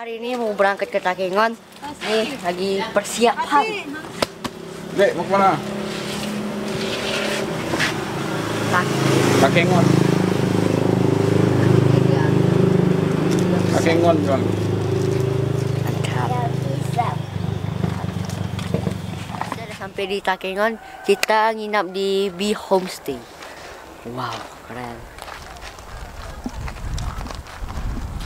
Hari ini mau berangkat ke Takengon. Nih lagi persiapan. Dek, mau kemana? Takengon. Takengon kan. Sudah sampai di Takengon, kita nginap di B Homestay. Wow, keren.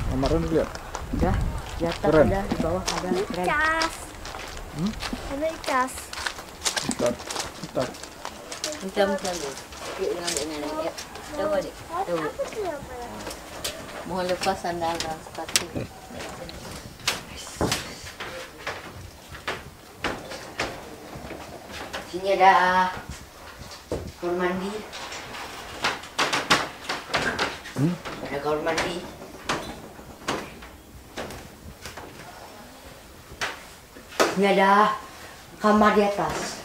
Kemarin lihat. Udah, di atas Keren. ada, di bawah ada. Keren. Cas. Ada cas. Bentar. Bentar dulu. Yuk, ambil nenek. Yuk, coba deh. Coba. Mau lepas sandal dan sepatu. Sini ada kamar mandi. Ada kamar mandi. Ini ada kamar di atas.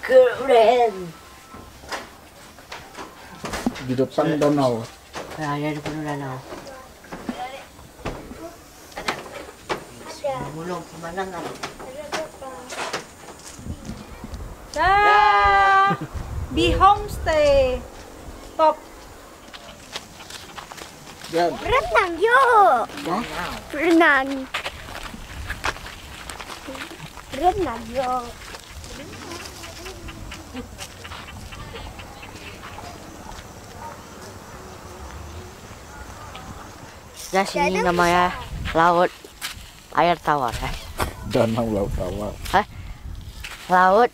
Keren. Di depan danau. Nah, ada depan danau. Mulung pemandangan. Dah. Di homestay. Top. Dan Berenang yuk. Berenang. Berenang yuk. Nah, sini namanya laut air tawar. danau laut tawar. Laut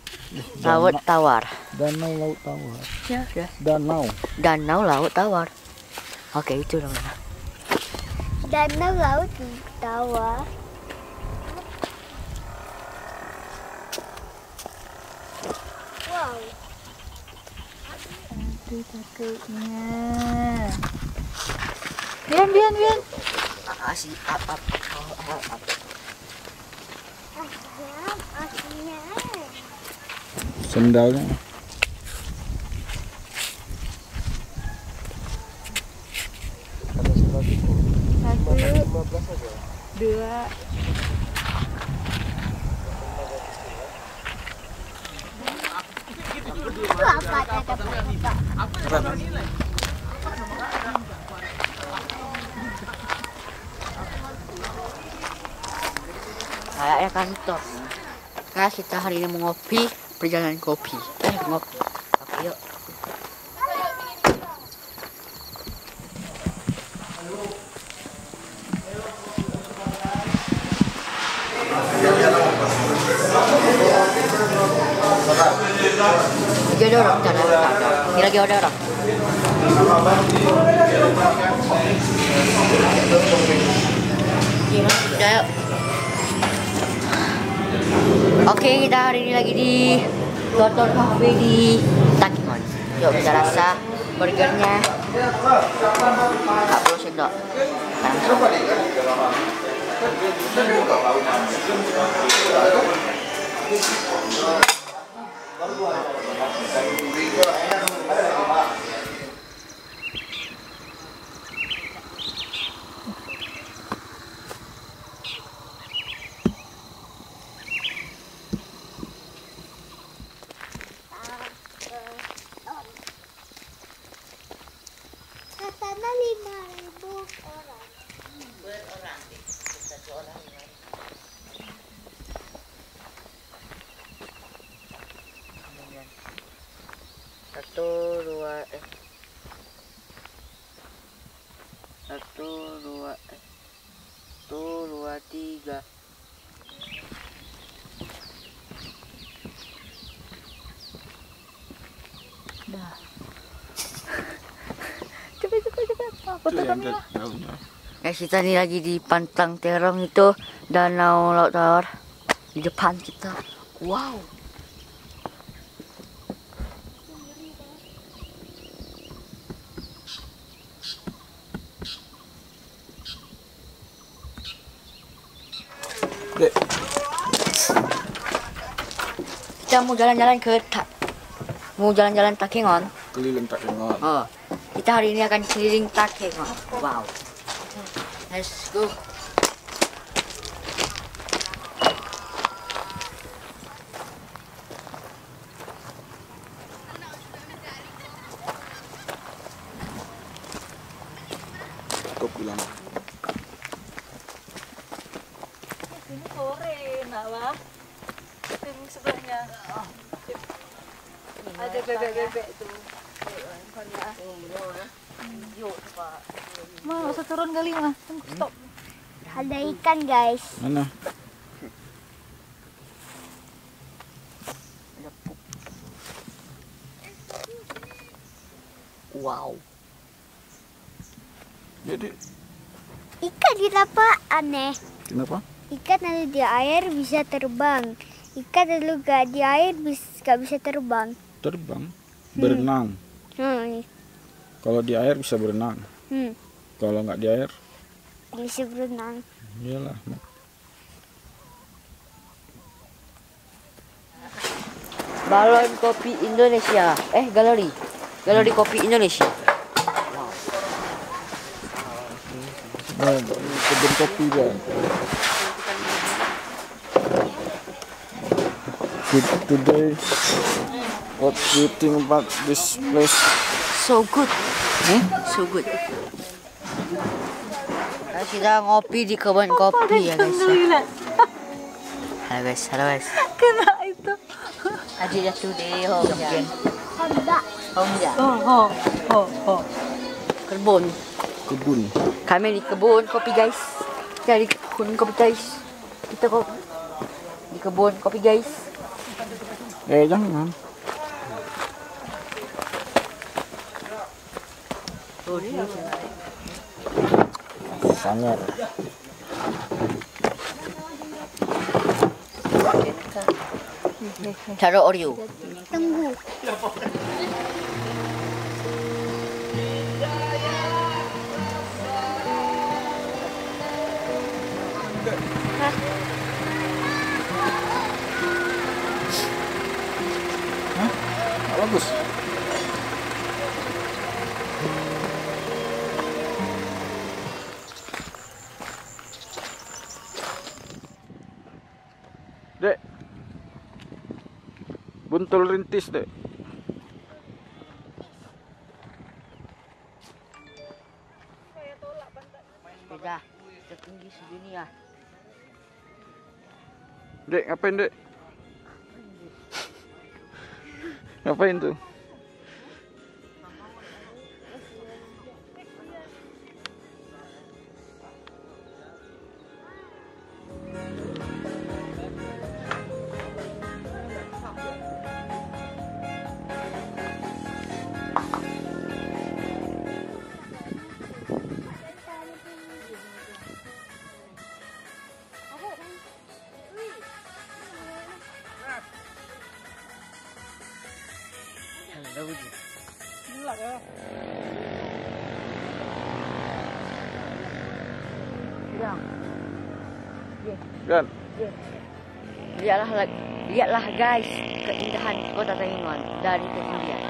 tawar. Danau laut tawar. Ya, ya. Danau Laut tawar. Oke, itu namanya. Danau laut tawar. Wow. Aduh takutnya. Bian. Asik apa? Akhirnya. sendalnya. Satu, dua. Itu apa? Kayaknya kantor. Nah, kita hari ini mau ngopi, perjalanan kopi. Ngopi. Oke, yuk. Lagi ada orang, Ini lagi ada orang. Udah, yuk. Oke, kita hari ini lagi di Lotor Cafe di Takengon. Yuk kita rasa burgernya. 40 sendok. Langsung. Katanya 5.000 orang. Berorang deh. Satu orang. Satu, dua, tiga. Dah. Cepat. Foto kami lah. Guys, kita nih lagi di Pantang Terong itu, Danau Laut Tawar. Di depan kita. Wow. Dek, kita mau jalan-jalan Takengon. Keliling Takengon. Oh, kita hari ini akan keliling Takengon. Wow. Let's go. Kau bilang. Ini sore, nak wah. Tim sebelahnya. Ada bebek-bebek tuh. Mau usah turun kali mah. Tunggu stop. Ada ikan guys. Mana? Wow. Jadi Ikan kenapa aneh? kenapa? Ikan ada di air bisa terbang. Ikan ada gak di air gak bisa terbang. Terbang, berenang. Kalau di air bisa berenang. Kalau nggak di air, Bisa berenang. iyalah. Balon Kopi Indonesia. Galeri. Galeri Kopi Indonesia. Nah, kebun kopi dia. Today, what do you think about this place? So good. So good. Nah, kita ngopi di kebun kopi ya guys. Halo guys, halo guys. Kena itu. Aja jatuh deh, Hongjan. Honda. Hongjan. Oh. Kebun. Kebun. Kami di kebun kopi guys. Kita di kebun kopi guys. Kita kok di kebun kopi guys. Jangan. Tuh, di sini. Sangat. Taruh Oreo. Tunggu. Bagus. Dek. Buntul rintis, Dek. Sepeda tertinggi sedunia. Dek, ngapain, Dek? Ngapain tuh? Gan. Lihatlah guys keindahan kota Takengon dari ketinggian.